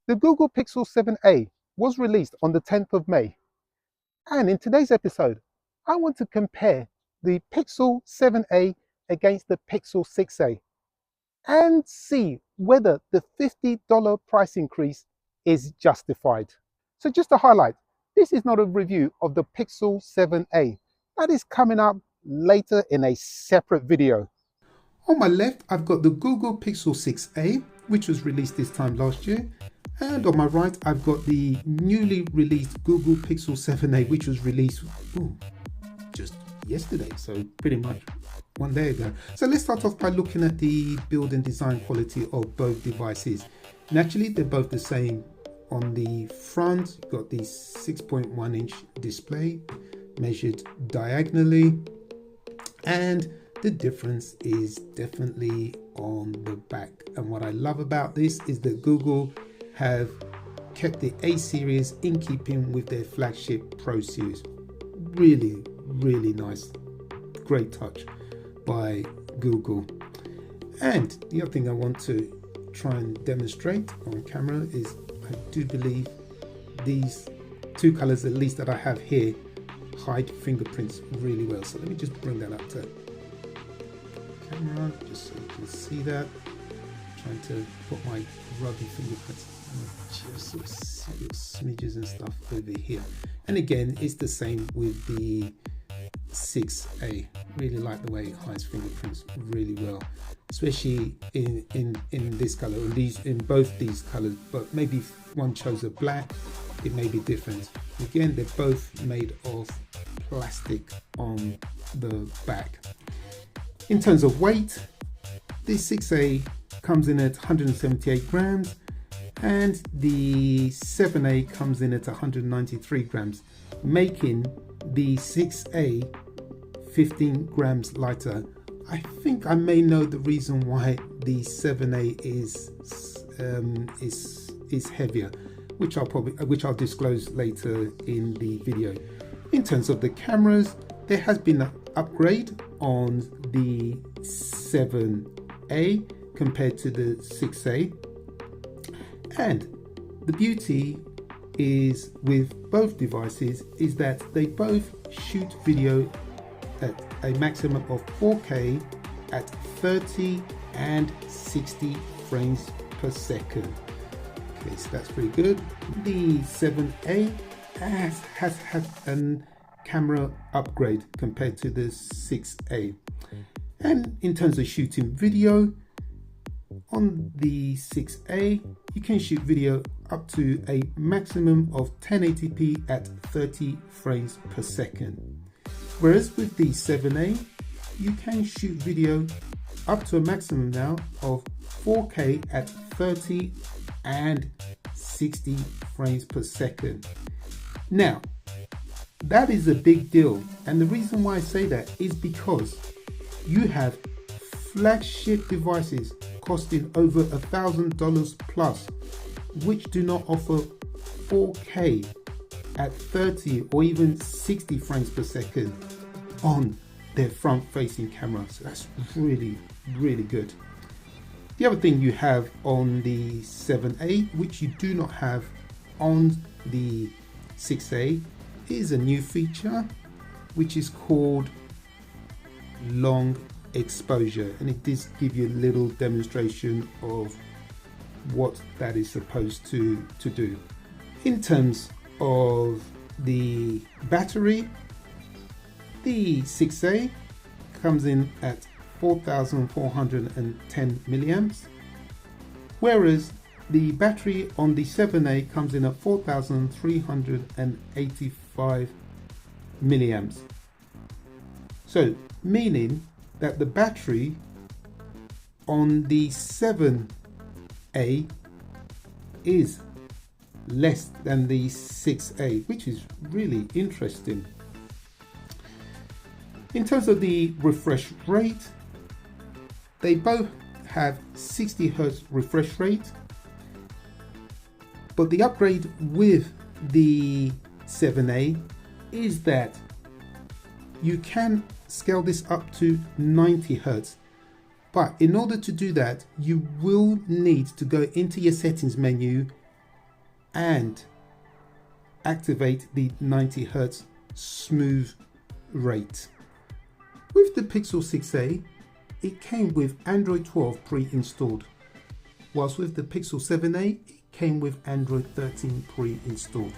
The Google Pixel 7a was released on the 10th of May, and in today's episode, I want to compare the Pixel 7a against the Pixel 6a and see whether the $50 price increase is justified. So just to highlight, this is not a review of the Pixel 7a. That is coming up later in a separate video. On my left, I've got the Google Pixel 6a, which was released this time last year. And on my right, I've got the newly released Google Pixel 7a, which was released just yesterday, so pretty much one day ago. So let's start off by looking at the build and design quality of both devices. And actually, they're both the same. On the front, you've got the 6.1 inch display measured diagonally, and the difference is definitely on the back. And what I love about this is that Google have kept the A series in keeping with their flagship Pro series. Really, really nice. Great touch by Google. And the other thing I want to try and demonstrate on camera is I do believe these two colors, at least that I have here, hide fingerprints really well. So let me just bring that up to camera just so you can see that. I'm trying to put my rubby fingerprints, just sort of see little smidges and stuff over here. And again, it's the same with the 6a. Really like the way it hides fingerprints really well, especially in this color, or in both these colors. But maybe if one chose a black, it may be different. Again, they're both made of plastic on the back. In terms of weight, this 6a comes in at 178 grams and the 7a comes in at 193 grams, making the 6a 15 grams lighter. I think I may know the reason why the 7a is heavier, which I'll disclose later in the video. In terms of the cameras, there has been an upgrade on the 7a compared to the 6a, and the beauty is with both devices is that they both shoot video at a maximum of 4K at 30 and 60 frames per second. Okay, so that's pretty good. The 7a has had a camera upgrade compared to the 6a. And in terms of shooting video, on the 6a, you can shoot video up to a maximum of 1080p at 30 frames per second. Whereas with the 7a, you can shoot video up to a maximum now of 4K at 30 and 60 frames per second. Now, that is a big deal. And the reason why I say that is because you have flagship devices costing over $1,000 plus, which do not offer 4K at 30 or even 60 frames per second on their front-facing camera. So that's really, really good. The other thing you have on the 7a, which you do not have on the 6a, is a new feature which is called long exposure, and it does give you a little demonstration of what that is supposed to do. In terms of the battery, the 6a comes in at 4,410 milliamps, whereas the battery on the 7a comes in at 4,385 milliamps. So meaning that the battery on the 7a is less than the 6a, which is really interesting. In terms of the refresh rate, they both have 60 Hz refresh rate, but the upgrade with the 7a is that you can scale this up to 90 Hz. But in order to do that, you will need to go into your settings menu and activate the 90 Hz smooth rate. With the Pixel 6a, it came with Android 12 pre-installed, whilst with the Pixel 7a, it came with Android 13 pre-installed.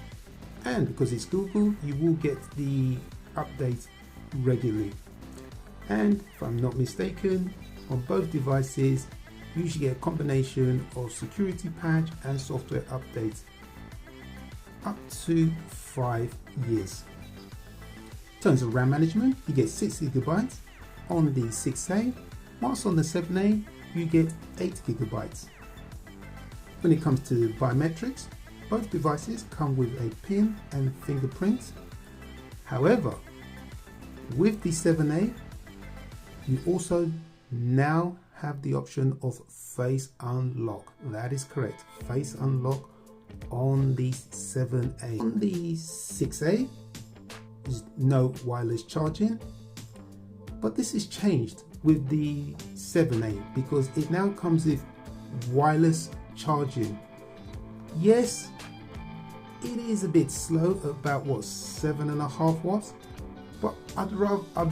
And because it's Google, you will get the updates regularly. And if I'm not mistaken, on both devices, you usually get a combination of security patch and software updates up to 5 years. In terms of RAM management, you get 6 GB on the 6A, whilst on the 7A, you get 8 GB. When it comes to biometrics, both devices come with a PIN and fingerprint. However, with the 7A, you also now have the option of face unlock. That is correct, face unlock on the 7A. On the 6A, there's no wireless charging, but this is changed with the 7A because it now comes with wireless charging. Yes, it is a bit slow, about what, 7.5 watts, but I'd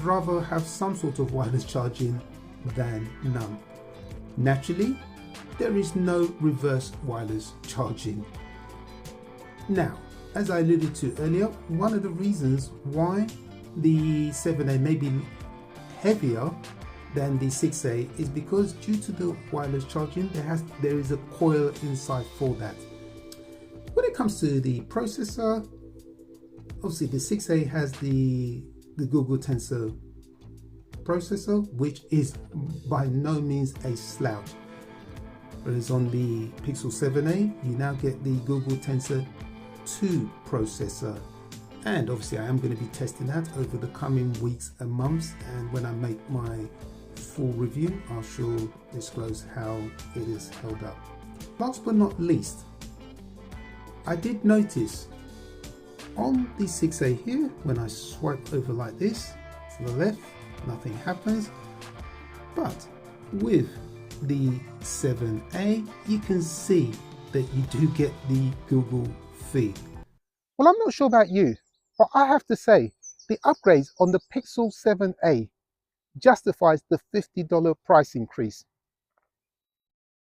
rather have some sort of wireless charging than none. Naturally, there is no reverse wireless charging. Now, as I alluded to earlier, one of the reasons why the 7A may be heavier than the 6A is because due to the wireless charging, there is a coil inside for that. When it comes to the processor, obviously the 6A has the Google Tensor processor, which is by no means a slouch. Whereas on the Pixel 7a, you now get the Google Tensor 2 processor. And obviously I am going to be testing that over the coming weeks and months, and when I make my full review, I shall disclose how it is held up. Last but not least, I did notice on the 6A here, when I swipe over like this to the left, nothing happens. But with the 7A, you can see that you do get the Google feed. Well, I'm not sure about you, but I have to say the upgrades on the Pixel 7a justifies the $50 price increase.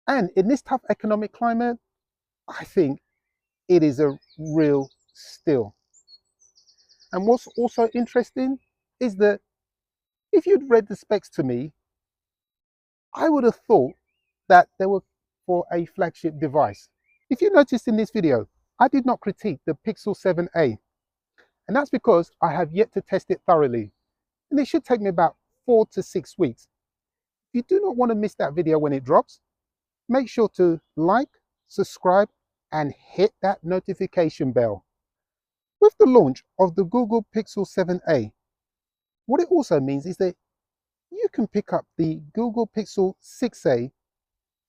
And in this tough economic climate, I think it is a real steal. And what's also interesting is that if you'd read the specs to me, I would have thought that they were for a flagship device. If you noticed in this video, I did not critique the Pixel 7a, and that's because I have yet to test it thoroughly, and it should take me about 4 to 6 weeks. If you do not want to miss that video when it drops, make sure to like, subscribe, and hit that notification bell. With the launch of the Google Pixel 7a, what it also means is that you can pick up the Google Pixel 6a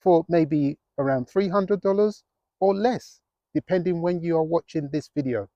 for maybe around $300 or less, depending when you are watching this video.